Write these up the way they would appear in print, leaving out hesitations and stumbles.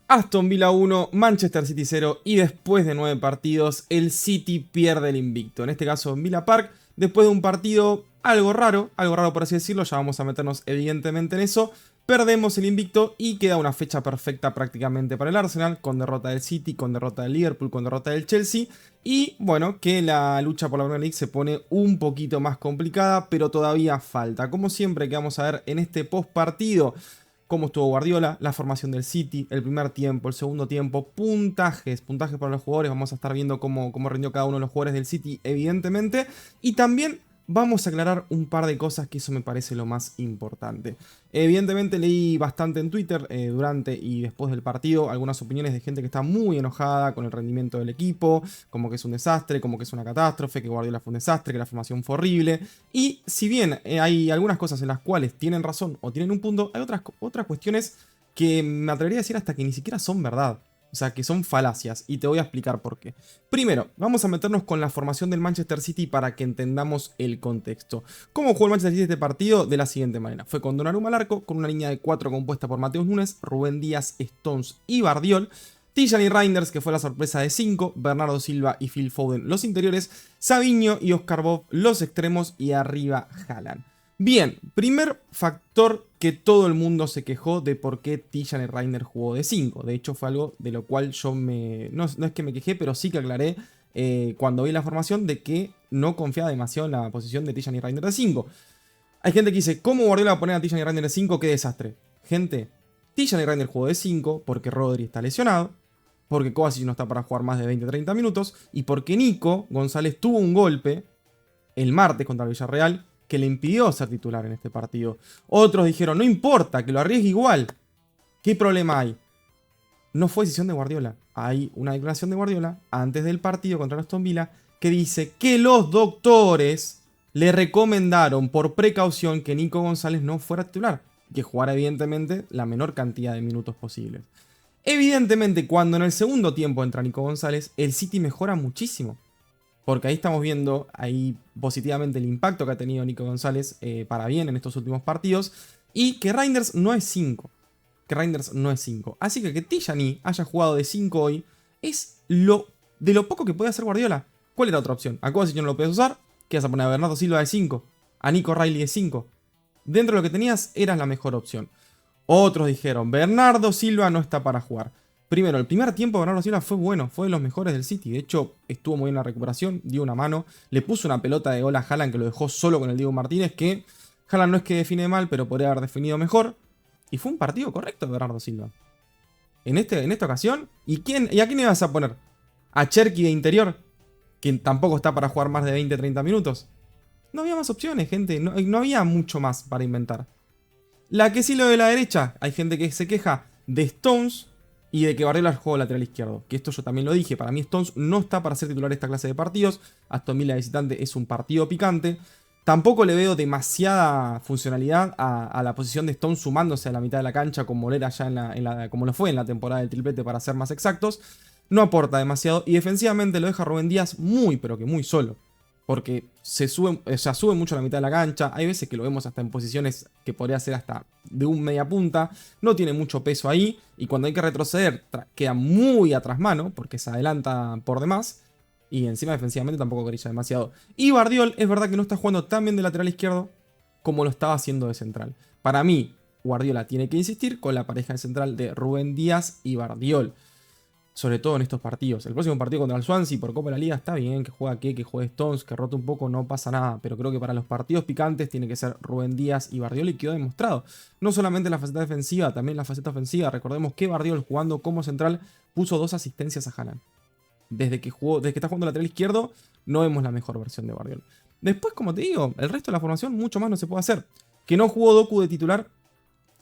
Aston Villa 1, Manchester City 0 y después de 9 partidos el City pierde el invicto. En este caso en Villa Park, después de un partido algo raro por así decirlo, ya vamos a meternos evidentemente en eso. Perdemos el invicto y queda una fecha perfecta prácticamente para el Arsenal, con derrota del City, con derrota del Liverpool, con derrota del Chelsea. Y bueno, que la lucha por la Premier League se pone un poquito más complicada, pero todavía falta. Como siempre que vamos a ver en este post partido, cómo estuvo Guardiola, la formación del City, el primer tiempo, el segundo tiempo, puntajes para los jugadores. Vamos a estar viendo cómo rindió cada uno de los jugadores del City, evidentemente. Y también vamos a aclarar un par de cosas que eso me parece lo más importante. Evidentemente leí bastante en Twitter durante y después del partido algunas opiniones de gente que está muy enojada con el rendimiento del equipo, como que es un desastre, como que es una catástrofe, que Guardiola fue un desastre, que la formación fue horrible. Y si bien hay algunas cosas en las cuales tienen razón o tienen un punto, hay otras cuestiones que me atrevería a decir hasta que ni siquiera son verdad. O sea, que son falacias, y te voy a explicar por qué. Primero, vamos a meternos con la formación del Manchester City para que entendamos el contexto. ¿Cómo jugó el Manchester City este partido? De la siguiente manera. Fue con Donnarumma al arco, con una línea de 4 compuesta por Mateus Nunes, Rubén Díaz, Stones y Bardiol. Tijani Reinders, que fue la sorpresa de 5, Bernardo Silva y Phil Foden los interiores, Savinho y Oscar Bob los extremos y arriba Haaland. Bien, primer factor que todo el mundo se quejó de por qué Tijani Reinders jugó de 5. De hecho fue algo de lo cual yo no es que me quejé, pero sí que aclaré cuando vi la formación de que no confiaba demasiado en la posición de Tijani Reinders de 5. Hay gente que dice, ¿cómo Guardiola va a poner a Tijani Reinders de 5? ¡Qué desastre! Gente, Tijani Reinders jugó de 5 porque Rodri está lesionado, porque Kovacic no está para jugar más de 20-30 minutos, y porque Nico González tuvo un golpe el martes contra el Villarreal que le impidió ser titular en este partido. Otros dijeron, no importa, que lo arriesgue igual. ¿Qué problema hay? No fue decisión de Guardiola. Hay una declaración de Guardiola antes del partido contra el Aston Villa que dice que los doctores le recomendaron por precaución que Nico González no fuera titular, que jugara evidentemente la menor cantidad de minutos posibles. Evidentemente, cuando en el segundo tiempo entra Nico González, el City mejora muchísimo. Porque ahí estamos viendo positivamente el impacto que ha tenido Nico González para bien en estos últimos partidos. Y que Reinders no es 5. Así que Tijani haya jugado de 5 hoy es de lo poco que puede hacer Guardiola. ¿Cuál era otra opción? A Kovacic no lo puedes usar. ¿Qué vas a poner a Bernardo Silva de 5? A Nico Riley de 5. Dentro de lo que tenías, eras la mejor opción. Otros dijeron, Bernardo Silva no está para jugar. Primero, el primer tiempo de Bernardo Silva fue bueno, fue de los mejores del City. De hecho, estuvo muy bien la recuperación, dio una mano, le puso una pelota de gol a Haaland que lo dejó solo con el Diego Martínez, que Haaland no es que define mal, pero podría haber definido mejor. Y fue un partido correcto de Bernardo Silva. En esta ocasión, ¿y a quién ibas a poner? ¿A Cherki de interior? Que tampoco está para jugar más de 20-30 minutos. No había más opciones, gente, no había mucho más para inventar. La que sí lo de la derecha, hay gente que se queja de Stones y de que Guardiola juega lateral izquierdo. Que esto yo también lo dije, para mí Stones no está para ser titular esta clase de partidos. Aston Villa visitante es un partido picante. Tampoco le veo demasiada funcionalidad a la posición de Stones sumándose a la mitad de la cancha con Molera ya como lo fue en la temporada del triplete para ser más exactos. No aporta demasiado y defensivamente lo deja Rubén Díaz muy pero que muy solo. Porque sube mucho a la mitad de la cancha. Hay veces que lo vemos hasta en posiciones que podría ser hasta de un media punta. No tiene mucho peso ahí. Y cuando hay que retroceder, queda muy atrás mano. Porque se adelanta por demás. Y encima defensivamente tampoco grilla demasiado. Y Bardiol es verdad que no está jugando tan bien de lateral izquierdo como lo estaba haciendo de central. Para mí, Guardiola tiene que insistir con la pareja de central de Rubén Díaz y Bardiol. Sobre todo en estos partidos. El próximo partido contra el Swansea por Copa de la Liga está bien, que juegue que juegue Stones, que rote un poco, no pasa nada. Pero creo que para los partidos picantes tiene que ser Rubén Díaz y Bardiol y quedó demostrado. No solamente la faceta defensiva, también la faceta ofensiva. Recordemos que Bardiol jugando como central puso 2 asistencias a Haaland. Desde que está jugando lateral izquierdo, no vemos la mejor versión de Bardiol. Después, como te digo, el resto de la formación mucho más no se puede hacer. Que no jugó Doku de titular.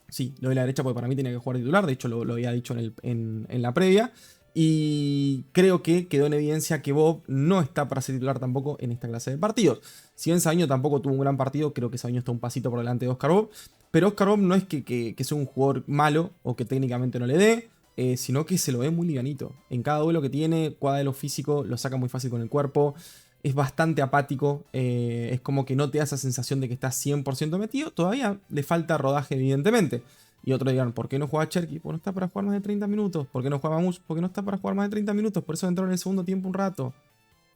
Sí, lo de la derecha porque para mí tenía que jugar de titular. De hecho lo había dicho en la previa. Y creo que quedó en evidencia que Bob no está para ser titular tampoco en esta clase de partidos. Si bien Savinho tampoco tuvo un gran partido, creo que Savinho está un pasito por delante de Oscar Bob. Pero Oscar Bob no es que sea un jugador malo o que técnicamente no le dé, sino que se lo ve muy livianito. En cada duelo que tiene, cuadra de lo físico, lo saca muy fácil con el cuerpo. Es bastante apático, es como que no te da esa sensación de que está 100% metido. Todavía le falta rodaje, evidentemente. Y otros dirán, ¿por qué no juega Cherki? Porque no está para jugar más de 30 minutos. ¿Por qué no juega Mamouche? Porque no está para jugar más de 30 minutos. Por eso entró en el segundo tiempo un rato.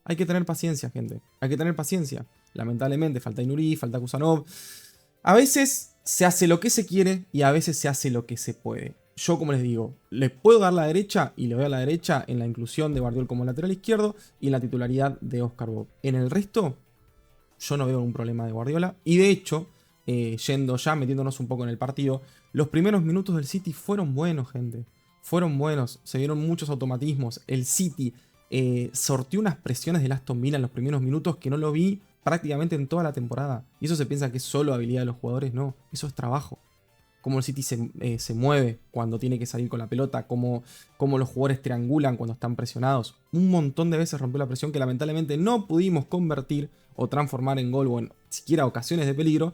Hay que tener paciencia, gente. Hay que tener paciencia. Lamentablemente, falta Inuri, falta Kusanov. A veces se hace lo que se quiere y a veces se hace lo que se puede. Yo, como les digo, les puedo dar la derecha y le doy a la derecha en la inclusión de Guardiola como lateral izquierdo y en la titularidad de Oscar Bob. En el resto, yo no veo ningún problema de Guardiola. Y de hecho, yendo ya, metiéndonos un poco en el partido, los primeros minutos del City fueron buenos, gente. Fueron buenos. Se vieron muchos automatismos. El City sortió unas presiones del Aston Villa en los primeros minutos que no lo vi prácticamente en toda la temporada. Y eso se piensa que es solo habilidad de los jugadores. No, eso es trabajo. Cómo el City se mueve cuando tiene que salir con la pelota, cómo los jugadores triangulan cuando están presionados. Un montón de veces rompió la presión que lamentablemente no pudimos convertir o transformar en gol o en siquiera ocasiones de peligro,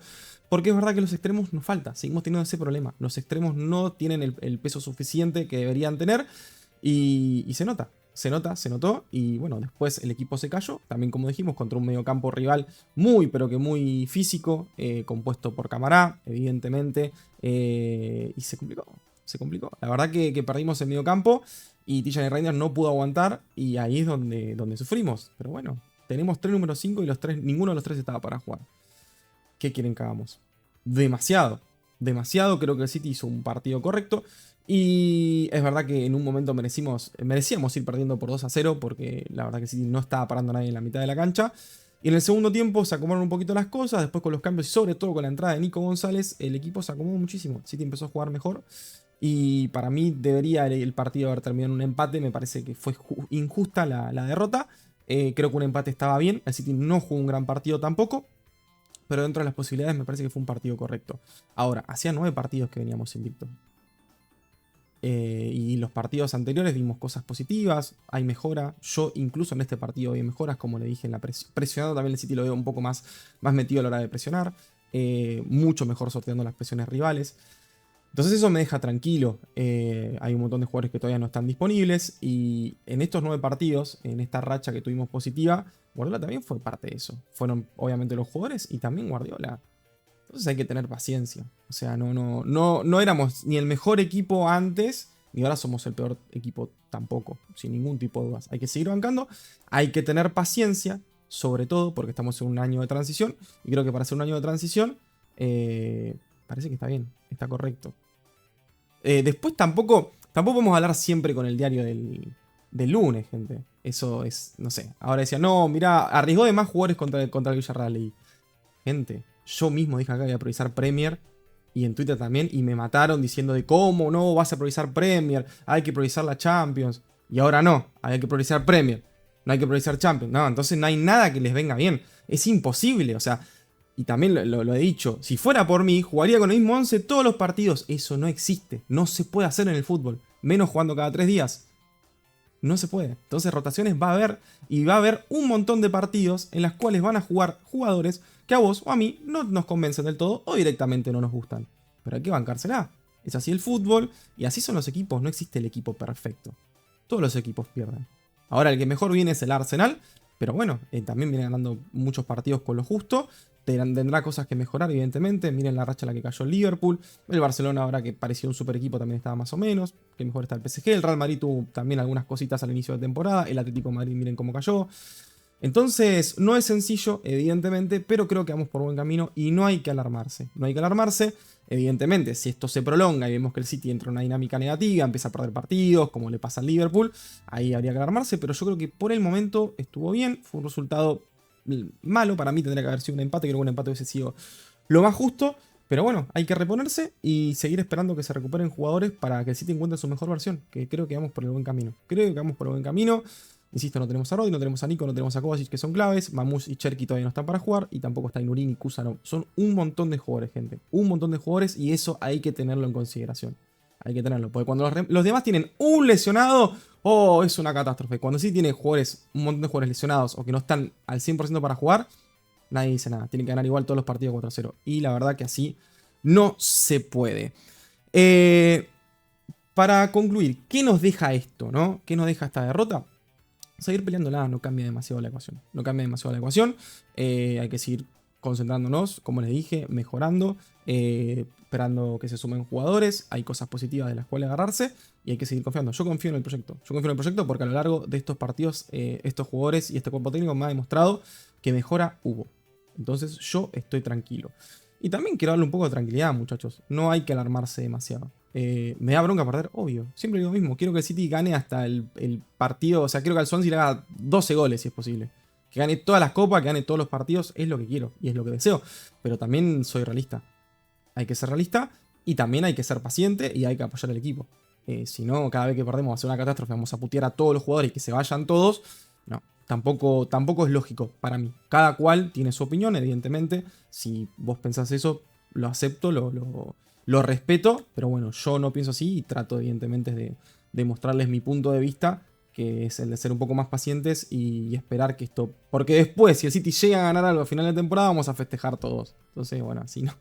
porque es verdad que los extremos nos falta, seguimos teniendo ese problema. Los extremos no tienen el peso suficiente que deberían tener y se nota. Se notó y bueno, después el equipo se cayó, también como dijimos, contra un mediocampo rival muy pero que muy físico, compuesto por Camará, evidentemente, y se complicó. La verdad que perdimos el mediocampo y Tijani Reinders no pudo aguantar y ahí es donde sufrimos, pero bueno, tenemos 3 números 5 y ninguno de los 3 estaba para jugar. ¿Qué quieren que hagamos? Demasiado, creo que el City hizo un partido correcto. Y es verdad que en un momento merecíamos ir perdiendo por 2-0 porque la verdad que City no estaba parando a nadie en la mitad de la cancha. Y en el segundo tiempo se acomodaron un poquito las cosas, después con los cambios y sobre todo con la entrada de Nico González, el equipo se acomodó muchísimo. City empezó a jugar mejor y para mí debería el partido haber terminado en un empate, me parece que fue injusta la derrota. Creo que un empate estaba bien, el City no jugó un gran partido tampoco, pero dentro de las posibilidades me parece que fue un partido correcto. Ahora, hacía 9 partidos que veníamos invictos. Y los partidos anteriores vimos cosas positivas, hay mejora. Yo incluso en este partido vi mejoras, como le dije, en la presionando también el City lo veo un poco más metido a la hora de presionar. Mucho mejor sorteando las presiones rivales. Entonces eso me deja tranquilo. Hay un montón de jugadores que todavía no están disponibles. Y en estos 9 partidos, en esta racha que tuvimos positiva, Guardiola también fue parte de eso. Fueron obviamente los jugadores y también Guardiola. Entonces hay que tener paciencia. O sea, no éramos ni el mejor equipo antes, ni ahora somos el peor equipo tampoco, sin ningún tipo de dudas. Hay que seguir bancando, hay que tener paciencia, sobre todo porque estamos en un año de transición. Y creo que para ser un año de transición, parece que está bien, está correcto. Después tampoco podemos hablar siempre con el diario del lunes, gente. Eso es, no sé. Ahora decía, no, mirá, arriesgó de más jugadores contra el Villarreal. Y, gente, yo mismo dije acá que voy a priorizar Premier y en Twitter también y me mataron diciendo de cómo no vas a priorizar Premier, hay que priorizar la Champions y ahora no, hay que priorizar Premier, no hay que priorizar Champions, no, entonces no hay nada que les venga bien, es imposible, o sea, y también lo he dicho, si fuera por mí jugaría con el mismo 11 todos los partidos, eso no existe, no se puede hacer en el fútbol, menos jugando cada 3 días. No se puede. Entonces rotaciones va a haber y va a haber un montón de partidos en las cuales van a jugar jugadores que a vos o a mí no nos convencen del todo o directamente no nos gustan. Pero hay que bancársela. Es así el fútbol y así son los equipos. No existe el equipo perfecto. Todos los equipos pierden. Ahora el que mejor viene es el Arsenal. Pero bueno, también viene ganando muchos partidos con lo justo. Tendrá cosas que mejorar, evidentemente. Miren la racha en la que cayó el Liverpool. El Barcelona, ahora que parecía un super equipo, también estaba más o menos. Que mejor está el PSG. El Real Madrid tuvo también algunas cositas al inicio de temporada. El Atlético de Madrid, miren cómo cayó. Entonces, no es sencillo, evidentemente, pero creo que vamos por buen camino y no hay que alarmarse. No hay que alarmarse. Evidentemente, si esto se prolonga y vemos que el City entra en una dinámica negativa, empieza a perder partidos, como le pasa al Liverpool, ahí habría que alarmarse, pero yo creo que por el momento estuvo bien. Fue un resultado malo, para mí tendría que haber sido un empate, creo que un empate hubiese sido lo más justo. Pero bueno, hay que reponerse y seguir esperando que se recuperen jugadores para que el City encuentre su mejor versión, que creo que vamos por el buen camino. Insisto, no tenemos a Rodri, no tenemos a Nico, no tenemos a Kovacic, que son claves. Mamouche y Cherki todavía no están para jugar. Y tampoco está Inuri ni Kusanov. Son un montón de jugadores, gente. Un montón de jugadores y eso hay que tenerlo en consideración. Hay que tenerlo. Porque cuando los demás tienen un lesionado, oh, es una catástrofe. Cuando sí tiene jugadores, un montón de jugadores lesionados o que no están al 100% para jugar, nadie dice nada. Tienen que ganar igual todos los partidos 4-0. Y la verdad que así no se puede. Para concluir, ¿qué nos deja esto, no? ¿Qué nos deja esta derrota? Seguir peleándola no cambia demasiado la ecuación. No cambia demasiado la ecuación. Hay que seguir concentrándonos, como les dije, mejorando. esperando que se sumen jugadores, hay cosas positivas de las cuales agarrarse y hay que seguir confiando. Yo confío en el proyecto, yo confío en el proyecto porque a lo largo de estos partidos, estos jugadores y este cuerpo técnico me ha demostrado que mejora hubo. Entonces yo estoy tranquilo. Y también quiero darle un poco de tranquilidad, muchachos. No hay que alarmarse demasiado. Me da bronca perder, obvio. Siempre digo lo mismo. Quiero que el City gane hasta el partido. O sea, quiero que al Swansea le haga 12 goles si es posible. Que gane todas las copas, que gane todos los partidos. Es lo que quiero y es lo que deseo. Pero también soy realista. Hay que ser realista y también hay que ser paciente y hay que apoyar al equipo. Si no, cada vez que perdemos va a ser una catástrofe. Vamos a putear a todos los jugadores y que se vayan todos. No. Tampoco es lógico para mí. Cada cual tiene su opinión, evidentemente. Si vos pensás eso, lo acepto, lo respeto. Pero bueno, yo no pienso así y trato evidentemente de mostrarles mi punto de vista, que es el de ser un poco más pacientes y esperar que esto... Porque después, si el City llega a ganar algo a final de temporada, vamos a festejar todos. Entonces, bueno, así no,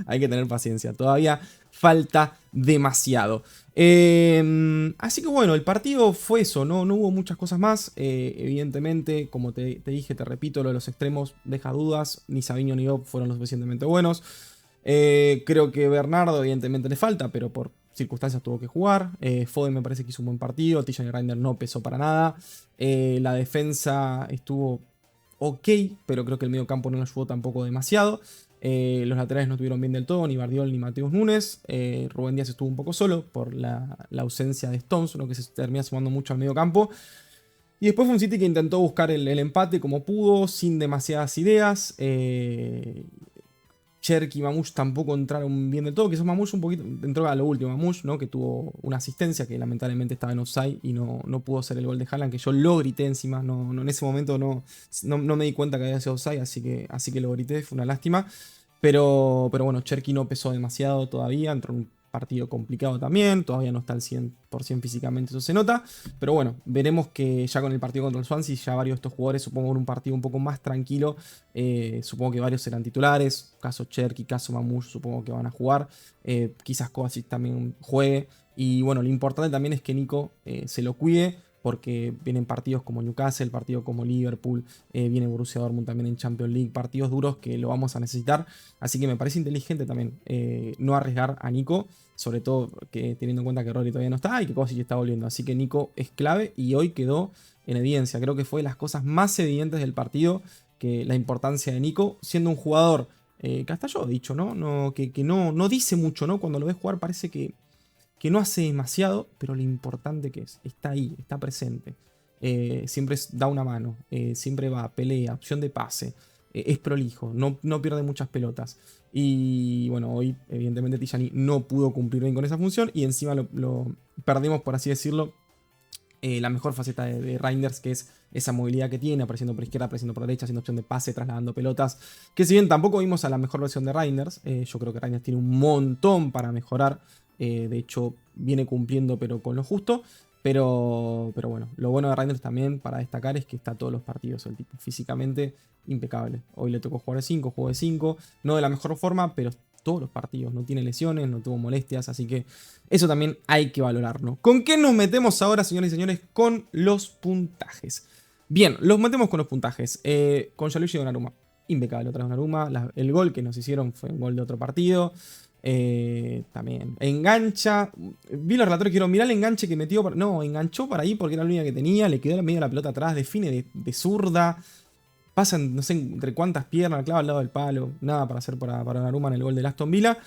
hay que tener paciencia. Todavía falta demasiado. Así que bueno, el partido fue eso, no hubo muchas cosas más. Evidentemente, como te dije, te repito, lo de los extremos deja dudas. Ni Savinho ni Bob fueron lo suficientemente buenos. Creo que Bernardo evidentemente le falta, pero por circunstancias tuvo que jugar. Foden me parece que hizo un buen partido. Tijani Reiner no pesó para nada. La defensa estuvo ok, pero creo que el medio campo no nos ayudó tampoco demasiado. Los laterales no estuvieron bien del todo, ni Bardiol ni Mateus Nunes. Rubén Díaz estuvo un poco solo por la ausencia de Stones, lo que se termina sumando mucho al medio campo. Y después fue un City que intentó buscar el empate como pudo, sin demasiadas ideas. Cherki y Mamouche tampoco entraron bien del todo. Quizás Mamouche un poquito entró a lo último. Mamouche, ¿no? Que tuvo una asistencia que lamentablemente estaba en offside y no pudo ser el gol de Haaland, que yo lo grité encima. En ese momento no me di cuenta que había sido offside, así que lo grité. Fue una lástima. Pero bueno, Cherki no pesó demasiado todavía. Entró en un partido complicado también. Todavía no está al 100% físicamente, eso se nota. Pero bueno, veremos que ya con el partido contra el Swansea, ya varios de estos jugadores, supongo en un partido un poco más tranquilo. Supongo que varios serán titulares. Caso Cherki, caso Mamouche, supongo que van a jugar. Quizás Kovacic también juegue. Y bueno, lo importante también es que Nico se lo cuide, porque vienen partidos como Newcastle, partidos como Liverpool, viene Borussia Dortmund también en Champions League, partidos duros que lo vamos a necesitar. Así que me parece inteligente también no arriesgar a Nico, sobre todo que teniendo en cuenta que Rodri todavía no está y que Kovacic está volviendo. Así que Nico es clave y hoy quedó en evidencia. Creo que fue de las cosas más evidentes del partido, que la importancia de Nico, siendo un jugador que hasta yo he dicho, ¿no? Que no dice mucho, ¿no? Cuando lo ves jugar parece que no hace demasiado, pero lo importante que es, está ahí, está presente. Siempre da una mano, siempre va, pelea, opción de pase, es prolijo, no pierde muchas pelotas. Y bueno, hoy evidentemente Tijani no pudo cumplir bien con esa función y encima lo perdimos, por así decirlo, la mejor faceta de Reinders, que es esa movilidad que tiene, apareciendo por izquierda, apareciendo por derecha, haciendo opción de pase, trasladando pelotas. Que si bien tampoco vimos a la mejor versión de Reinders, yo creo que Reinders tiene un montón para mejorar. De hecho, viene cumpliendo, pero con lo justo. Pero bueno, lo bueno de Reinders también para destacar es que está todos los partidos. El tipo físicamente impecable. Hoy le tocó jugar de 5, jugó de 5. No de la mejor forma, pero todos los partidos. No tiene lesiones, no tuvo molestias. Así que eso también hay que valorarlo. ¿Con qué nos metemos ahora, señores y señores? Con los puntajes. Bien, los metemos con los puntajes. Con Gianluigi Donnarumma. Impecable otra vez Donnarumma. El gol que nos hicieron fue un gol de otro partido. También engancha. Vi los relatores, quiero mirar el enganche que metió. No, enganchó para ahí porque era la única que tenía. Le quedó en medio de la pelota atrás. Define de zurda. Pasan, no sé entre cuántas piernas. Clava al lado del palo. Nada para hacer para Donnarumma en el gol del Aston Villa.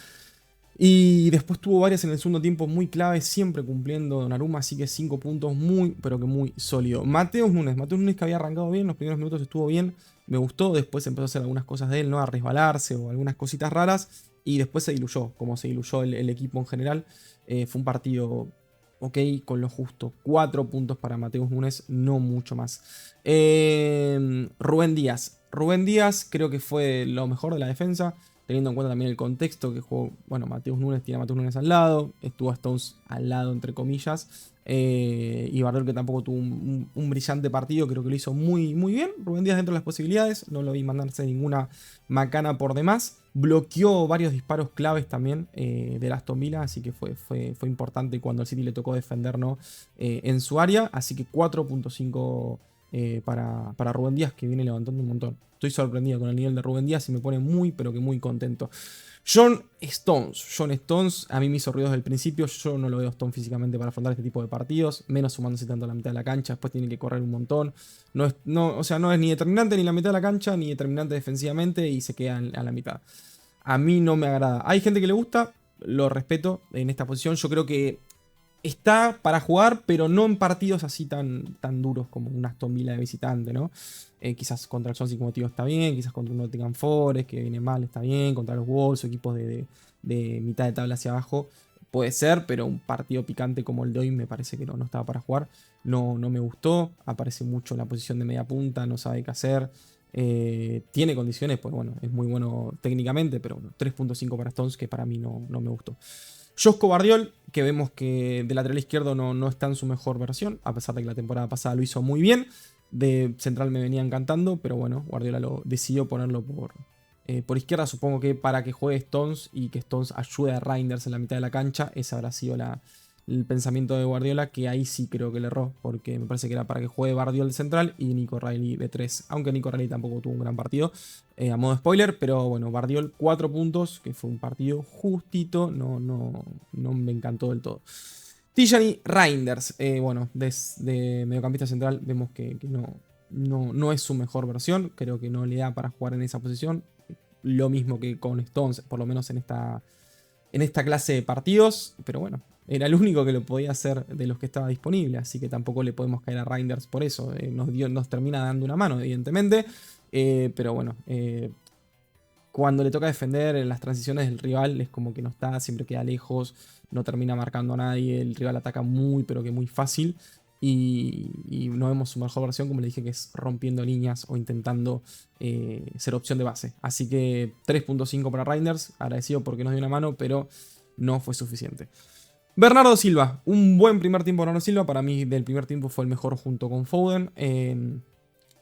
Y después tuvo varias en el segundo tiempo muy claves, siempre cumpliendo Donnarumma, así que 5 puntos muy, pero que muy sólido. Mateus Nunes que había arrancado bien, los primeros minutos estuvo bien, me gustó, después empezó a hacer algunas cosas de él, ¿no? A resbalarse o algunas cositas raras, y después se diluyó, como se diluyó el equipo en general. Fue un partido ok, con lo justo. 4 puntos para Mateus Nunes, no mucho más. Rubén Díaz creo que fue lo mejor de la defensa, teniendo en cuenta también el contexto que jugó. Bueno, Mateus Nunes tiene a Mateus Nunes al lado, estuvo a Stones al lado, entre comillas. Y Bardiol, que tampoco tuvo un brillante partido, creo que lo hizo muy, muy bien. Rubén Díaz dentro de las posibilidades, no lo vi mandarse ninguna macana por demás. Bloqueó varios disparos claves también del Aston Villa, así que fue importante cuando al City le tocó defender, ¿no? En su área. Así que 4.5 para Rubén Díaz, que viene levantando un montón. Estoy sorprendido con el nivel de Rubén Díaz y me pone muy, pero que muy contento. John Stones, a mí me hizo ruido desde el principio. Yo no lo veo Stone físicamente para afrontar este tipo de partidos, menos sumándose tanto a la mitad de la cancha. Después tiene que correr un montón. O sea, no es ni determinante ni la mitad de la cancha, ni determinante defensivamente y se queda a la mitad. A mí no me agrada. Hay gente que le gusta, lo respeto en esta posición. Yo creo que está para jugar, pero no en partidos así tan duros como un Aston Villa de visitante, ¿no? Quizás contra el Swansea, como te digo, está bien. Quizás contra un Nottingham Forest, que viene mal, está bien. Contra los Wolves, equipos de mitad de tabla hacia abajo, puede ser. Pero un partido picante como el de hoy me parece que no estaba para jugar. No me gustó. Aparece mucho en la posición de media punta, no sabe qué hacer. Tiene condiciones, pues bueno, es muy bueno técnicamente, pero bueno, 3.5 para Stones, que para mí no me gustó. Josko Gvardiol, que vemos que de lateral izquierdo no está en su mejor versión, a pesar de que la temporada pasada lo hizo muy bien. De central me venía encantando, pero bueno, Guardiola decidió ponerlo por izquierda. Supongo que para que juegue Stones y que Stones ayude a Reinders en la mitad de la cancha. Ese habrá sido el pensamiento de Guardiola, que ahí sí creo que le erró, porque me parece que era para que juegue Gvardiol de central y Nico Reilly de 3, aunque Nico Reilly tampoco tuvo un gran partido, a modo spoiler, pero bueno, Gvardiol 4 puntos, que fue un partido justito, no me encantó del todo. Tijani Reinders, bueno, de mediocampista central vemos que no es su mejor versión, creo que no le da para jugar en esa posición, lo mismo que con Stones, por lo menos en esta clase de partidos, pero bueno, era el único que lo podía hacer de los que estaba disponible, así que tampoco le podemos caer a Reinders por eso. Nos termina dando una mano, evidentemente, pero bueno, cuando le toca defender en las transiciones del rival es como que no está, siempre queda lejos, no termina marcando a nadie, el rival ataca muy, pero que muy fácil. Y no vemos su mejor versión, como le dije, que es rompiendo líneas o intentando ser opción de base. Así que 3.5 para Reinders, agradecido porque nos dio una mano, pero no fue suficiente. Bernardo Silva, un buen primer tiempo Bernardo Silva, para mí del primer tiempo fue el mejor junto con Foden.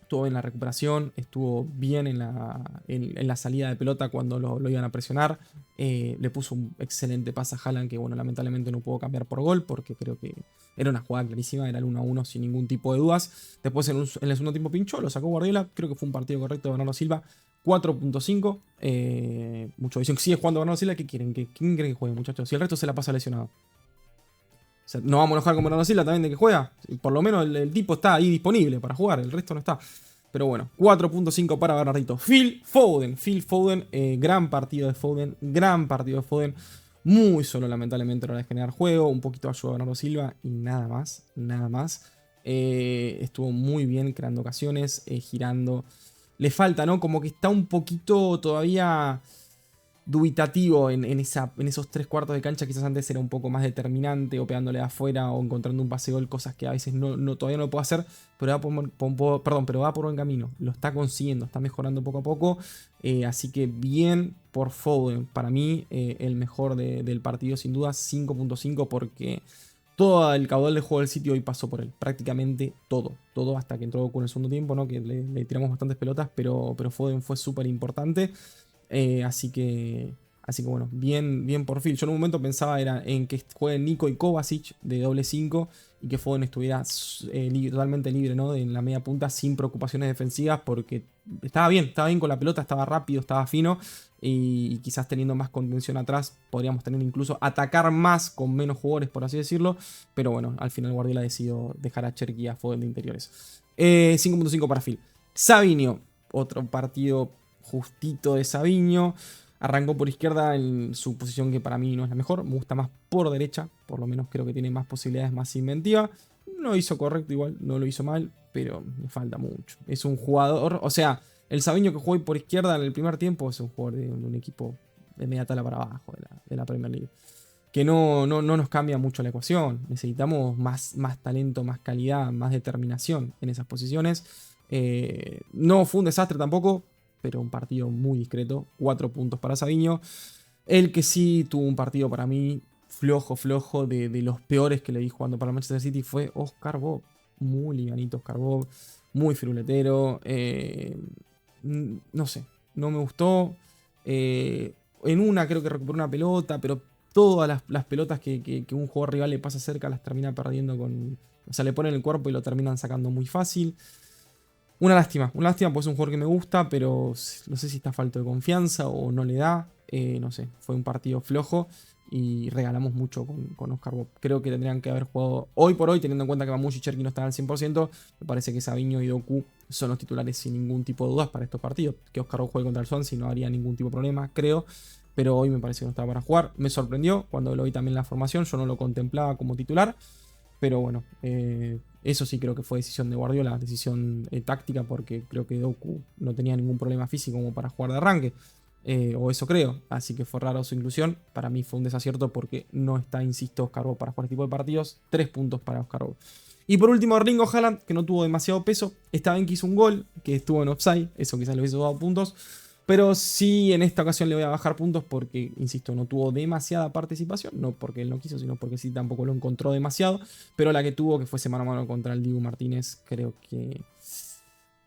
Estuvo en la recuperación, estuvo bien en la salida de pelota cuando lo iban a presionar. Le puso un excelente pase a Haaland, que bueno, lamentablemente no pudo cambiar por gol, porque creo que era una jugada clarísima, era el 1-1 sin ningún tipo de dudas. Después en el segundo tiempo pinchó, lo sacó Guardiola, creo que fue un partido correcto de Bernardo Silva. 4.5, muchos dicen que sigue jugando Bernardo Silva, ¿qué quieren? ¿Quién creen que juegue, muchachos? Si el resto se la pasa lesionado. O sea, no vamos a enojar con Bernardo Silva también de que juega. Por lo menos el tipo está ahí disponible para jugar, el resto no está. Pero bueno, 4.5 para Bernardito. Phil Foden, gran partido de Foden, Muy solo lamentablemente a la hora de generar juego, un poquito de ayuda de Bernardo Silva y nada más. Estuvo muy bien creando ocasiones, girando. Le falta, ¿no? Como que está un poquito todavía dubitativo en esos 3 cuartos de cancha. Quizás antes era un poco más determinante, o pegándole de afuera, o encontrando un pase gol, cosas que a veces todavía no lo puedo hacer, pero va por buen camino, lo está consiguiendo, está mejorando poco a poco, así que bien por Foden, para mí el mejor del partido sin duda, 5.5, porque todo el caudal de juego del City hoy pasó por él, prácticamente todo hasta que entró con el segundo tiempo, ¿no? Que le tiramos bastantes pelotas, pero Foden fue súper importante. Así que bueno, bien por Phil. Yo en un momento pensaba en que jueguen Nico y Kovacic de doble 5 y que Foden estuviera totalmente libre, ¿no? En la media punta sin preocupaciones defensivas, porque estaba bien con la pelota, estaba rápido, estaba fino, y quizás teniendo más contención atrás podríamos tener incluso atacar más con menos jugadores, por así decirlo. Pero bueno, al final Guardiola decidió dejar a Cherki y a Foden de interiores. 5.5 para Phil. Savinho, otro partido justito de Savinho. Arrancó por izquierda en su posición, que para mí no es la mejor. Me gusta más por derecha. Por lo menos creo que tiene más posibilidades, más inventiva. No hizo correcto igual, no lo hizo mal, pero me falta mucho. Es un jugador, o sea, el Savinho que jugó por izquierda en el primer tiempo es un jugador de un equipo de media tabla para abajo de la Premier League. Que no nos cambia mucho la ecuación. Necesitamos más talento, más calidad, más determinación en esas posiciones. No fue un desastre tampoco, pero un partido muy discreto. 4 puntos para Savinho. El que sí tuvo un partido para mí flojo, de los peores que le vi jugando para el Manchester City, fue Oscar Bob. Muy livianito Oscar Bob, muy firuletero. No sé, no me gustó. En una creo que recuperó una pelota, pero todas las pelotas que un jugador rival le pasa cerca las termina perdiendo o sea, le ponen el cuerpo y lo terminan sacando muy fácil. Una lástima, porque es un jugador que me gusta, pero no sé si está falto de confianza o no le da. No sé, fue un partido flojo y regalamos mucho con Oscar Bob. Creo que tendrían que haber jugado hoy por hoy, teniendo en cuenta que Mamouche y Cherki no están al 100%. Me parece que Savinho y Doku son los titulares sin ningún tipo de dudas para estos partidos. Que Oscar Bob juegue contra el Swansea no haría ningún tipo de problema, creo. Pero hoy me parece que no estaba para jugar. Me sorprendió cuando lo vi también en la formación. Yo no lo contemplaba como titular. Pero bueno, eso sí creo que fue decisión de Guardiola, decisión táctica, porque creo que Doku no tenía ningún problema físico como para jugar de arranque. O eso creo, así que fue raro su inclusión. Para mí fue un desacierto porque no está, insisto, Oscar Bob para jugar este tipo de partidos. 3 puntos para Oscar Bob. Y por último, Erling Haaland, que no tuvo demasiado peso. Esta vez que hizo un gol, que estuvo en offside, eso quizás le hubiese dado puntos. Pero sí, en esta ocasión le voy a bajar puntos porque, insisto, no tuvo demasiada participación. No porque él no quiso, sino porque sí tampoco lo encontró demasiado. Pero la que tuvo, que fuese mano a mano contra el Dibu Martínez, creo que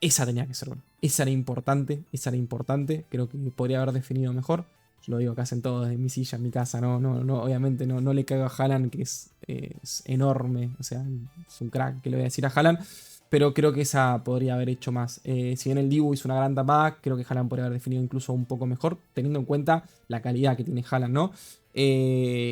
esa tenía que ser buena. Esa era importante. Creo que podría haber definido mejor. Yo lo digo acá sentado desde mi silla, en mi casa. No, obviamente no le caigo a Haaland, que es enorme. O sea, es un crack, que le voy a decir a Haaland. Pero creo que esa podría haber hecho más. Si bien el Dibu hizo una gran tapada, creo que Haaland podría haber definido incluso un poco mejor, teniendo en cuenta la calidad que tiene Haaland, ¿no?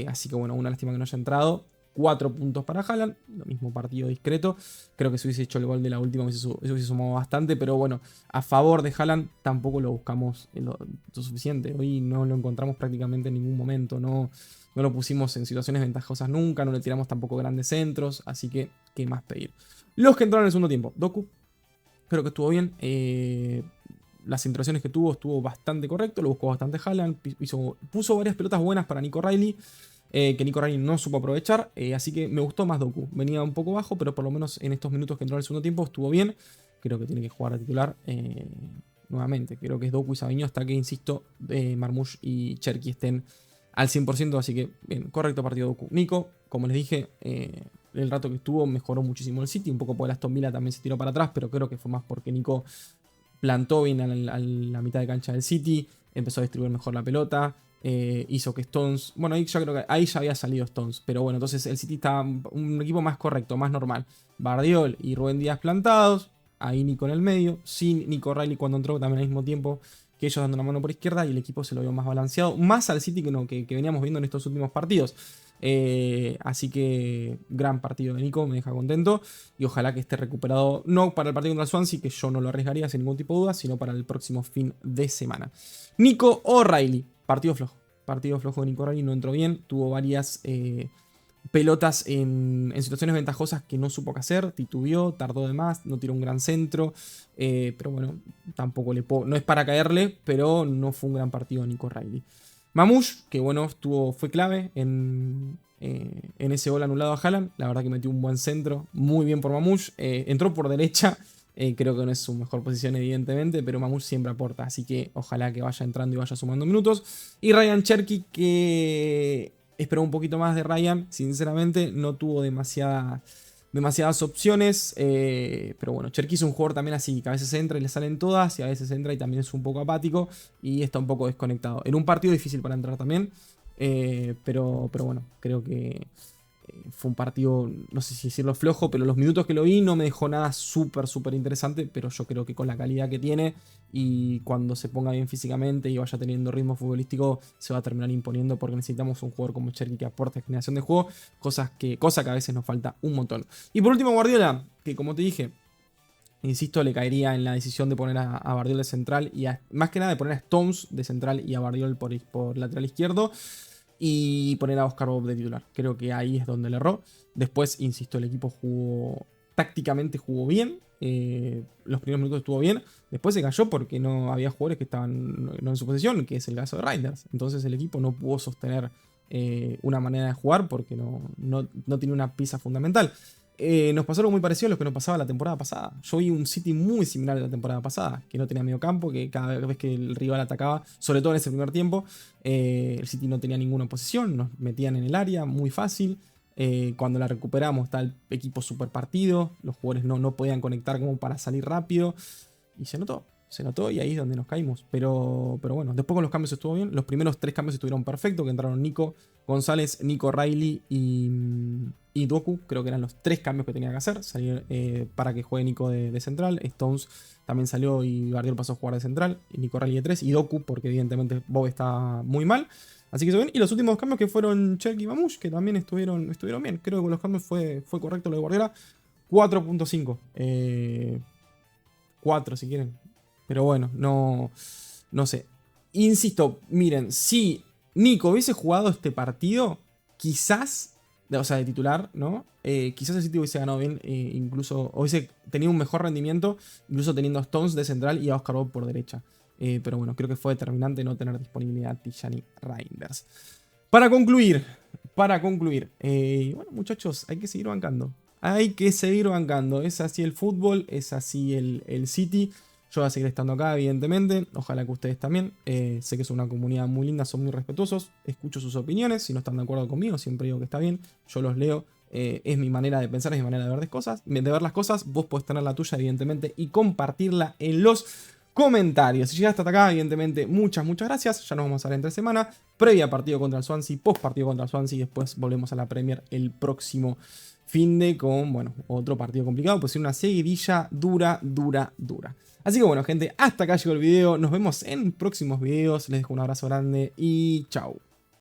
Así que bueno, una lástima que no haya entrado. 4 puntos para Haaland, lo mismo partido discreto. Creo que si hubiese hecho el gol de la última, eso hubiese sumado bastante. Pero bueno, a favor de Haaland tampoco lo buscamos lo suficiente. Hoy no lo encontramos prácticamente en ningún momento. No lo pusimos en situaciones ventajosas nunca. No le tiramos tampoco grandes centros. Así que, ¿qué más pedir? Los que entraron en el segundo tiempo. Doku, creo que estuvo bien. Las interacciones que tuvo estuvo bastante correcto. Lo buscó bastante Haaland. Puso varias pelotas buenas para Nico Reilly. Que Nico Reilly no supo aprovechar. Así que me gustó más Doku. Venía un poco bajo, pero por lo menos en estos minutos que entró en el segundo tiempo estuvo bien. Creo que tiene que jugar a titular. Nuevamente, creo que es Doku y Savinho hasta que, insisto, Marmouche y Cherki estén al 100%. Así que, bien, correcto partido Doku. Nico, como les dije, el rato que estuvo mejoró muchísimo el City. Un poco porque el Aston Villa también se tiró para atrás, pero creo que fue más porque Nico plantó bien a la mitad de cancha del City. Empezó a distribuir mejor la pelota. Hizo que Stones... Bueno, ahí ya creo que ahí ya había salido Stones. Pero bueno, entonces el City estaba un equipo más correcto, más normal. Bardiol y Rubén Díaz plantados. Ahí Nico en el medio. Sin Nico Reilly cuando entró también al mismo tiempo que ellos dando una mano por izquierda. Y el equipo se lo vio más balanceado. Más al City que veníamos viendo en estos últimos partidos. Así que gran partido de Nico, me deja contento. Y ojalá que esté recuperado, no para el partido contra el Swansea, que yo no lo arriesgaría sin ningún tipo de duda, sino para el próximo fin de semana. Nico O'Reilly, partido flojo de Nico O'Reilly, no entró bien. Tuvo varias pelotas en situaciones ventajosas que no supo qué hacer. Titubeó, tardó de más, no tiró un gran centro. Pero bueno, tampoco no es para caerle, pero no fue un gran partido de Nico O'Reilly. Mamouche, que bueno, fue clave en ese gol anulado a Haaland. La verdad que metió un buen centro. Muy bien por Mamouche. Entró por derecha. Creo que no es su mejor posición, evidentemente, pero Mamouche siempre aporta. Así que ojalá que vaya entrando y vaya sumando minutos. Y Ryan Cherki, que esperó un poquito más de Ryan. Sinceramente, no tuvo demasiadas opciones. Pero bueno, Cherki es un jugador también así, que a veces entra y le salen todas, y a veces entra y también es un poco apático y está un poco desconectado. En un partido difícil para entrar también. Pero bueno, creo que fue un partido, no sé si decirlo flojo, pero los minutos que lo vi no me dejó nada súper interesante. Pero yo creo que con la calidad que tiene y cuando se ponga bien físicamente y vaya teniendo ritmo futbolístico, se va a terminar imponiendo, porque necesitamos un jugador como Cherki que aporte generación de juego, cosa que a veces nos falta un montón. Y por último, Guardiola, que como te dije, insisto, le caería en la decisión de poner a Bardiol de central y más que nada de poner a Stones de central y a Bardiol por lateral izquierdo. Y poner a Oscar Bob de titular. Creo que ahí es donde le erró. Después, insisto, el equipo tácticamente jugó bien. Los primeros minutos estuvo bien. Después se cayó porque no había jugadores que estaban no en su posición, que es el caso de Reinders. Entonces el equipo no pudo sostener una manera de jugar porque no tiene una pieza fundamental. Nos pasó algo muy parecido a lo que nos pasaba la temporada pasada. Yo vi un City muy similar a la temporada pasada, que no tenía medio campo, que cada vez que el rival atacaba, sobre todo en ese primer tiempo, el City no tenía ninguna oposición, nos metían en el área muy fácil. Cuando la recuperamos está el equipo super partido, los jugadores no podían conectar como para salir rápido, y se notó. Se notó y ahí es donde nos caímos. Pero bueno, después con los cambios estuvo bien. Los primeros 3 cambios estuvieron perfectos, que entraron Nico González, Nico Riley y Doku. Creo que eran los 3 cambios que tenía que hacer. Salir para que juegue Nico de central. Stones también salió y Guardiola pasó a jugar de central. Y Nico Riley de 3 y Doku, porque evidentemente Bob está muy mal. Así que eso bien. Y los últimos cambios que fueron Cherk y Mamouche, que también estuvieron bien. Creo que con los cambios fue correcto lo de Guardiola. 4.5. 4 si quieren. Pero bueno, no sé. Insisto, miren, si Nico hubiese jugado este partido, quizás, o sea, de titular, ¿no? Quizás el City hubiese ganado bien, incluso, o hubiese tenido un mejor rendimiento, incluso teniendo a Stones de central y a Oscar Bob por derecha. Pero bueno, creo que fue determinante no tener disponibilidad Tijani Reinders. Para concluir, bueno, muchachos, hay que seguir bancando. Hay que seguir bancando. Es así el fútbol, es así el City. Yo voy a seguir estando acá, evidentemente. Ojalá que ustedes también. Sé que es una comunidad muy linda, son muy respetuosos. Escucho sus opiniones. Si no están de acuerdo conmigo, siempre digo que está bien. Yo los leo. Es mi manera de pensar, es mi manera de ver las cosas. Vos podés tener la tuya, evidentemente, y compartirla en los comentarios. Si llegaste hasta acá, evidentemente, muchas gracias. Ya nos vamos a ver entre semana. Previa partido contra el Swansea, post partido contra el Swansea. Y después volvemos a la Premier el próximo finde con, bueno, otro partido complicado. Pues una seguidilla dura. Así que bueno, gente, hasta acá llegó el video. Nos vemos en próximos videos. Les dejo un abrazo grande y chao.